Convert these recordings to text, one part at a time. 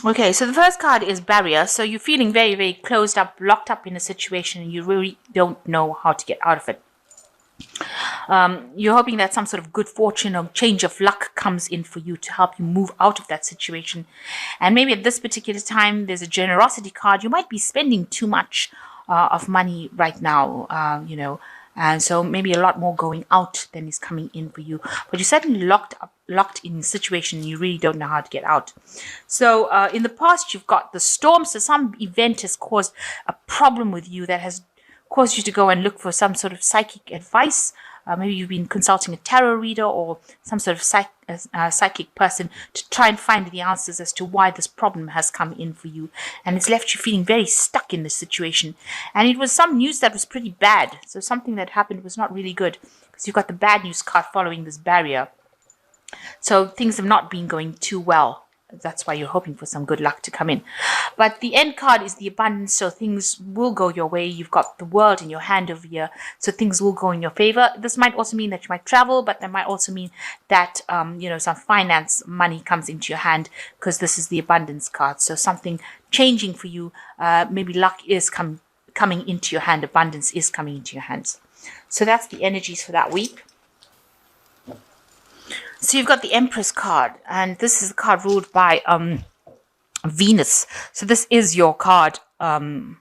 Okay, so the first card is barrier. So you're feeling very, very closed up, locked up in a situation, and you really don't know how to get out of it. You're hoping that some sort of good fortune or change of luck comes in for you to help you move out of that situation. And maybe at this particular time, there's a generosity card. You might be spending too much of money right now, and so maybe a lot more going out than is coming in for you. But you're certainly locked in a situation you really don't know how to get out. So in the past, you've got the storm. So some event has caused a problem with you that has caused you to go and look for some sort of psychic advice. Maybe you've been consulting a tarot reader or some sort of psychic person to try and find the answers as to why this problem has come in for you. And it's left you feeling very stuck in this situation. And it was some news that was pretty bad. So something that happened was not really good, because you've got the bad news card following this barrier. So things have not been going too well. That's why you're hoping for some good luck to come in. But the end card is the abundance, so things will go your way. You've got the world in your hand over here, so things will go in your favor. This might also mean that you might travel, but that might also mean that, some finance money comes into your hand, because this is the abundance card. So something changing for you, maybe luck is coming into your hand, abundance is coming into your hands. So that's the energies for that week. So you've got the Empress card, and this is the card ruled by Venus. So this is your card on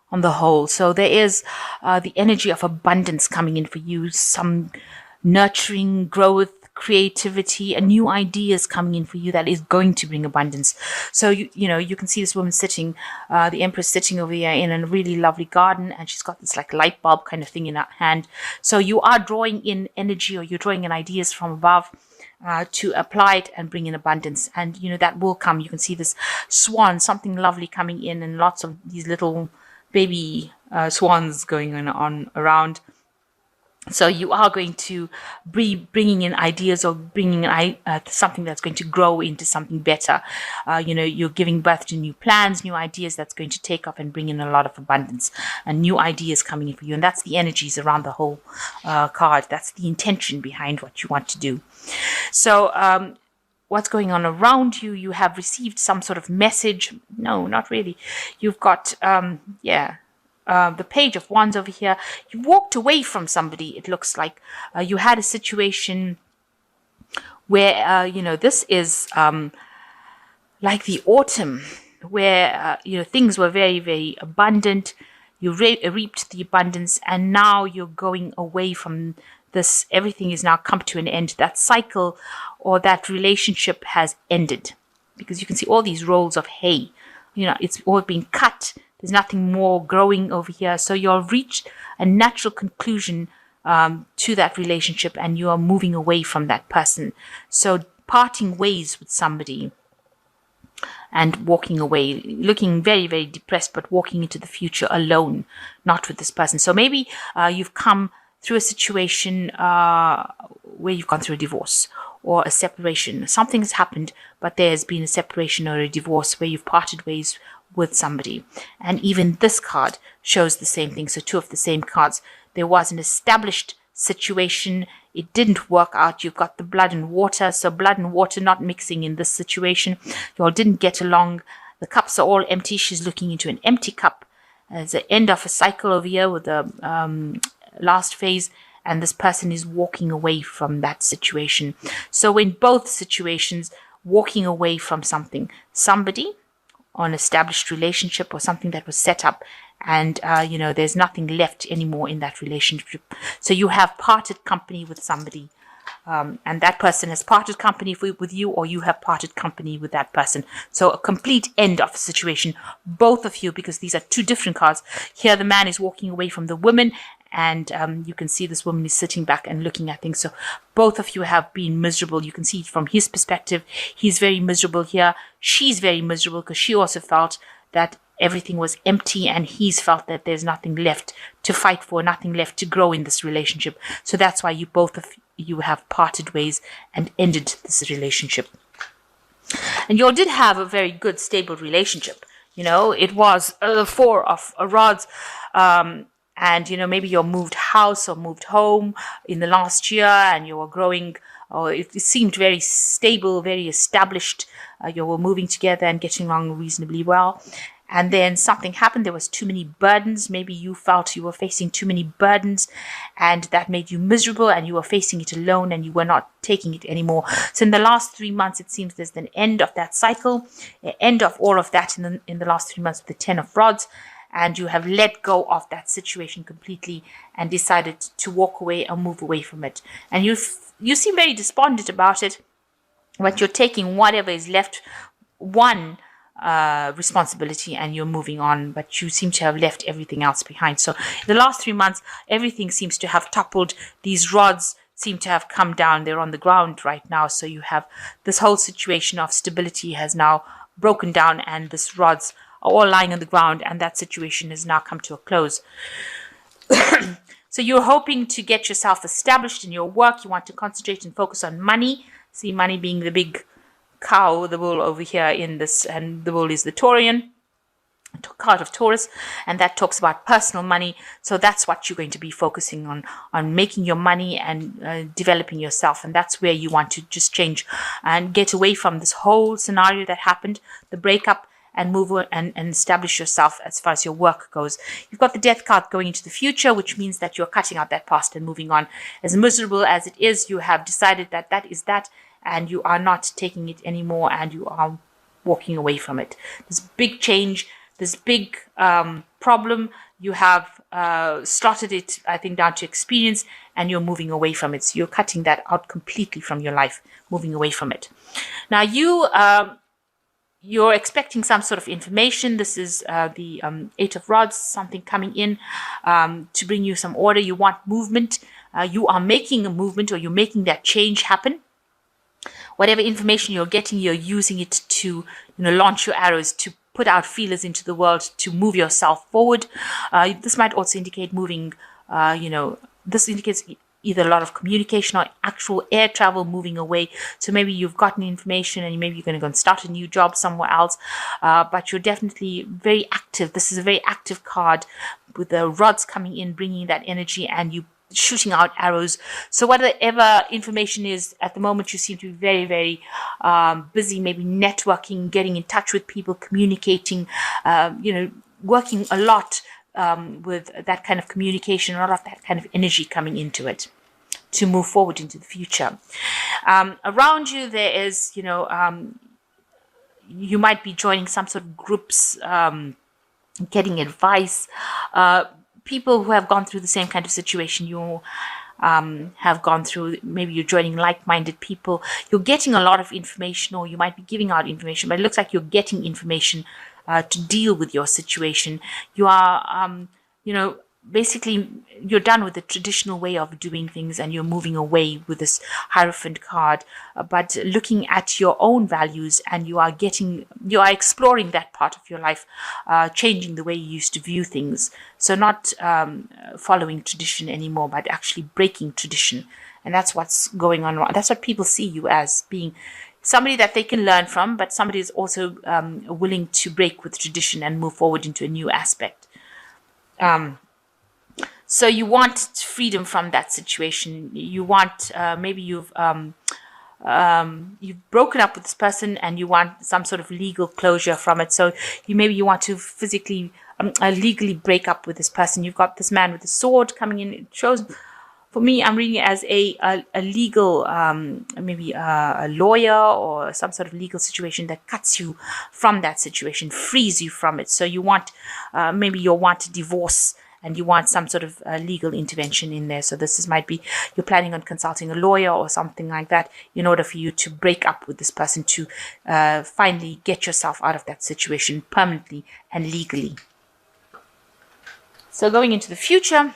the whole. So there is the energy of abundance coming in for you, some nurturing, growth, creativity, and new ideas coming in for you that is going to bring abundance. So you can see this woman sitting, the Empress sitting over here in a really lovely garden, and she's got this like light bulb kind of thing in her hand. So you are drawing in energy, or you're drawing in ideas from above to apply it and bring in abundance. And that will come. You can see this swan, something lovely coming in, and lots of these little baby swans going on around. So you are going to be bringing in ideas, or bringing in something that's going to grow into something better. You're giving birth to new plans, new ideas that's going to take off and bring in a lot of abundance, and new ideas coming in for you. And that's the energies around the whole card. That's the intention behind what you want to do. So what's going on around you? You have received some sort of message. No, not really. You've got, the Page of Wands over here. You walked away from somebody, it looks like. You had a situation where, this is like the autumn, where, things were very, very abundant. You reaped the abundance, and now you're going away from this. Everything is now come to an end. That cycle or that relationship has ended, because you can see all these rolls of hay. It's all been cut. There's nothing more growing over here. So you'll reach a natural conclusion to that relationship, and you are moving away from that person. So parting ways with somebody and walking away, looking very, very depressed, but walking into the future alone, not with this person. So maybe you've come through a situation where you've gone through a divorce or a separation. Something has happened, but there's been a separation or a divorce where you've parted ways with somebody. And even this card shows the same thing. So two of the same cards. There was an established situation. It didn't work out. You've got the blood and water. So blood and water not mixing in this situation. You all didn't get along. The cups are all empty. She's looking into an empty cup. There's the end of a cycle over here with the last phase. And this person is walking away from that situation. So in both situations, walking away from somebody, or an established relationship, or something that was set up, and there's nothing left anymore in that relationship. So you have parted company with somebody, and that person has parted company with you, or you have parted company with that person. So a complete end of the situation, both of you, because these are two different cards. Here the man is walking away from the woman, and you can see this woman is sitting back and looking at things. So both of you have been miserable. You can see from his perspective, he's very miserable here. She's very miserable because she also felt that everything was empty, and he's felt that there's nothing left to fight for, nothing left to grow in this relationship. So that's why both of you have parted ways and ended this relationship. And you all did have a very good, stable relationship. It was the Four of Rods. And maybe you moved house or moved home in the last year, and you were growing or it seemed very stable, very established. You were moving together and getting along reasonably well. And then something happened. There was too many burdens. Maybe you felt you were facing too many burdens, and that made you miserable, and you were facing it alone, and you were not taking it anymore. So in the last 3 months, it seems there's an end of that cycle, an end of all of that in the last 3 months with the 10 of Rods, and you have let go of that situation completely and decided to walk away and move away from it. And you seem very despondent about it, but you're taking whatever is left, one responsibility, and you're moving on, but you seem to have left everything else behind. So in the last 3 months, everything seems to have toppled. These rods seem to have come down. They're on the ground right now. So you have this whole situation of stability has now broken down, and these rods are all lying on the ground, and that situation has now come to a close. So you're hoping to get yourself established in your work. You want to concentrate and focus on money. See money being the big cow, the bull over here in this, and the bull is the Taurian card of Taurus, and that talks about personal money. So that's what you're going to be focusing on making your money and developing yourself. And that's where you want to just change and get away from this whole scenario that happened, the breakup, and move on and establish yourself as far as your work goes. You've got the Death card going into the future, which means that you're cutting out that past and moving on. As miserable as it is, you have decided that that is that, and you are not taking it anymore, and you are walking away from it. This big change, this big problem, you have started it, I think, down to experience, and you're moving away from it. So you're cutting that out completely from your life, moving away from it. Now you're expecting some sort of information. This is the 8 of Rods, something coming in to bring you some order. You want movement. You are making a movement, or you're making that change happen. Whatever information you're getting, you're using it to launch your arrows, to put out feelers into the world, to move yourself forward. This might also indicate moving, this indicates either a lot of communication or actual air travel, moving away. So maybe you've gotten information and maybe you're going to go and start a new job somewhere else, but you're definitely very active. This is a very active card with the rods coming in, bringing that energy, and you shooting out arrows. So whatever information is at the moment, you seem to be very, very busy, maybe networking, getting in touch with people, communicating, working a lot with that kind of communication, a lot of that kind of energy coming into it to move forward into the future. Around you, there is, you might be joining some sort of groups, getting advice, people who have gone through the same kind of situation you have gone through. Maybe you're joining like-minded people. You're getting a lot of information, or you might be giving out information, but it looks like you're getting information to deal with your situation. You are, basically you're done with the traditional way of doing things, and you're moving away with this Hierophant card, but looking at your own values, and you are exploring that part of your life, changing the way you used to view things. So not following tradition anymore, but actually breaking tradition. And that's what's going on. That's what people see you as, being somebody that they can learn from, but somebody is also willing to break with tradition and move forward into a new aspect. So you want freedom from that situation. You want, maybe you've broken up with this person and you want some sort of legal closure from it. So you want to physically, legally break up with this person. You've got this man with the sword coming in. It shows, for me, I'm reading it as a legal, maybe a lawyer or some sort of legal situation that cuts you from that situation, frees you from it. So you want, maybe you'll want a divorce, and you want some sort of legal intervention in there. So might be, you're planning on consulting a lawyer or something like that in order for you to break up with this person, to finally get yourself out of that situation permanently and legally. So going into the future,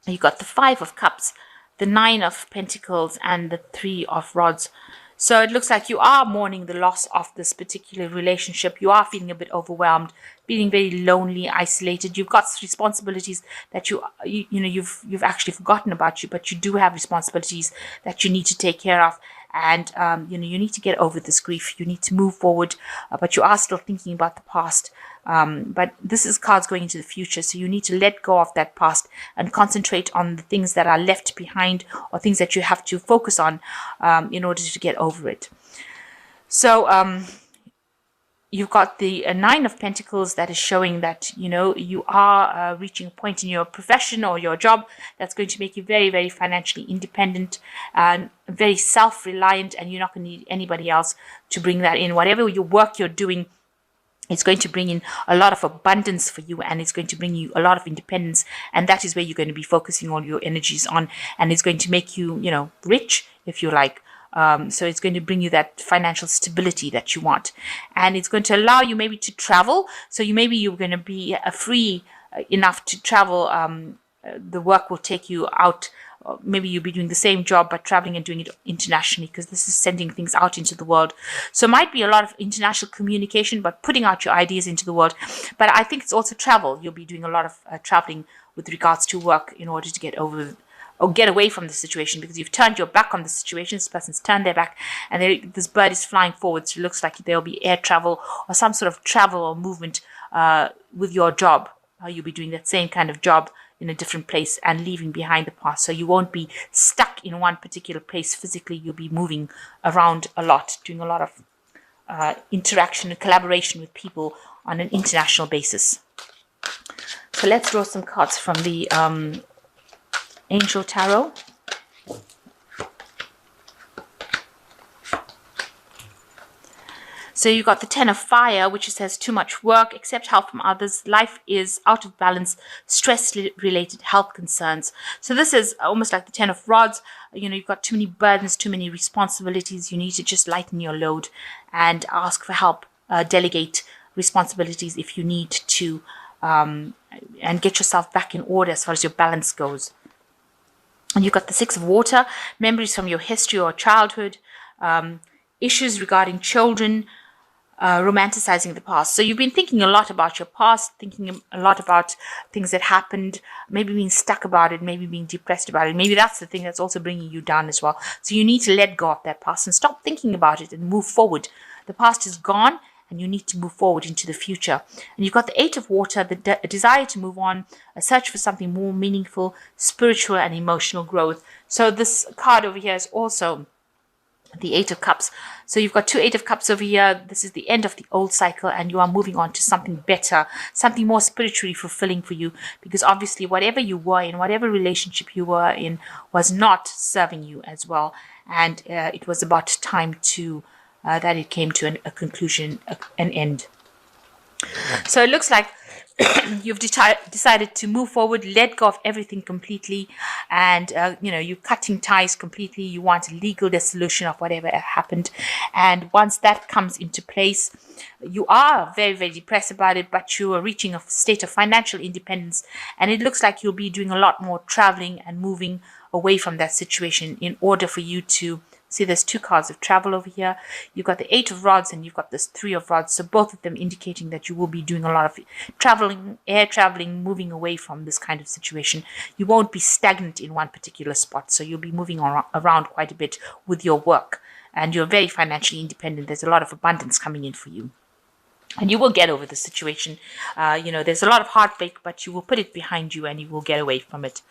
you got the 5 of Cups, the 9 of Pentacles, and the 3 of Rods. So it looks like you are mourning the loss of this particular relationship. You are feeling a bit overwhelmed, feeling very lonely, isolated. You've got responsibilities that you've actually forgotten about you, but you do have responsibilities that you need to take care of. and you need to get over this grief. You need to move forward, but you are still thinking about the past. But this is cards going into the future, so you need to let go of that past and concentrate on the things that are left behind, or things that you have to focus on in order to get over it. So you've got the Nine of Pentacles that is showing that, you are reaching a point in your profession or your job that's going to make you very, very financially independent and very self-reliant, and you're not going to need anybody else to bring that in. Whatever your work you're doing, it's going to bring in a lot of abundance for you, and it's going to bring you a lot of independence, and that is where you're going to be focusing all your energies on, and it's going to make you, rich, if you like. So it's going to bring you that financial stability that you want, and it's going to allow you maybe to travel. So you're going to be free enough to travel. The work will take you out. Maybe you'll be doing the same job but traveling and doing it internationally, because this is sending things out into the world. So it might be a lot of international communication, but putting out your ideas into the world. But I think it's also travel. You'll be doing a lot of traveling with regards to work in order to get over or get away from the situation, because you've turned your back on the situation. This person's turned their back, and this bird is flying forward. So it looks like there'll be air travel or some sort of travel or movement with your job. You'll be doing that same kind of job in a different place and leaving behind the past. So you won't be stuck in one particular place physically. You'll be moving around a lot, doing a lot of interaction and collaboration with people on an international basis. So let's draw some cards from the Angel Tarot. So you got the Ten of Fire, which says too much work, accept help from others, life is out of balance, stress-related health concerns. So this is almost like the Ten of Rods. You've got too many burdens, too many responsibilities. You need to just lighten your load and ask for help, delegate responsibilities if you need to, and get yourself back in order as far as your balance goes. And you've got the Six of Water, memories from your history or childhood, issues regarding children, romanticizing the past. So you've been thinking a lot about your past, thinking a lot about things that happened, maybe being stuck about it, maybe being depressed about it. Maybe that's the thing that's also bringing you down as well. So you need to let go of that past and stop thinking about it and move forward. The past is gone, and you need to move forward into the future. And you've got the Eight of Water, the desire to move on, a search for something more meaningful, spiritual and emotional growth. So this card over here is also the Eight of Cups. So you've got two Eight of Cups over here. This is the end of the old cycle, and you are moving on to something better, something more spiritually fulfilling for you, because obviously whatever you were in, whatever relationship you were in, was not serving you as well. And it was about time to that it came to a conclusion, an end. So it looks like you've decided to move forward, let go of everything completely, and you're cutting ties completely. You want a legal dissolution of whatever happened, and once that comes into place, you are very, very depressed about it, but you are reaching a state of financial independence, and it looks like you'll be doing a lot more traveling and moving away from that situation in order for you to see. There's two cards of travel over here. You've got the Eight of Rods and you've got this Three of Rods. So both of them indicating that you will be doing a lot of traveling, air traveling, moving away from this kind of situation. You won't be stagnant in one particular spot. So you'll be moving around quite a bit with your work. And you're very financially independent. There's a lot of abundance coming in for you. And you will get over the situation. There's a lot of heartbreak, but you will put it behind you and you will get away from it.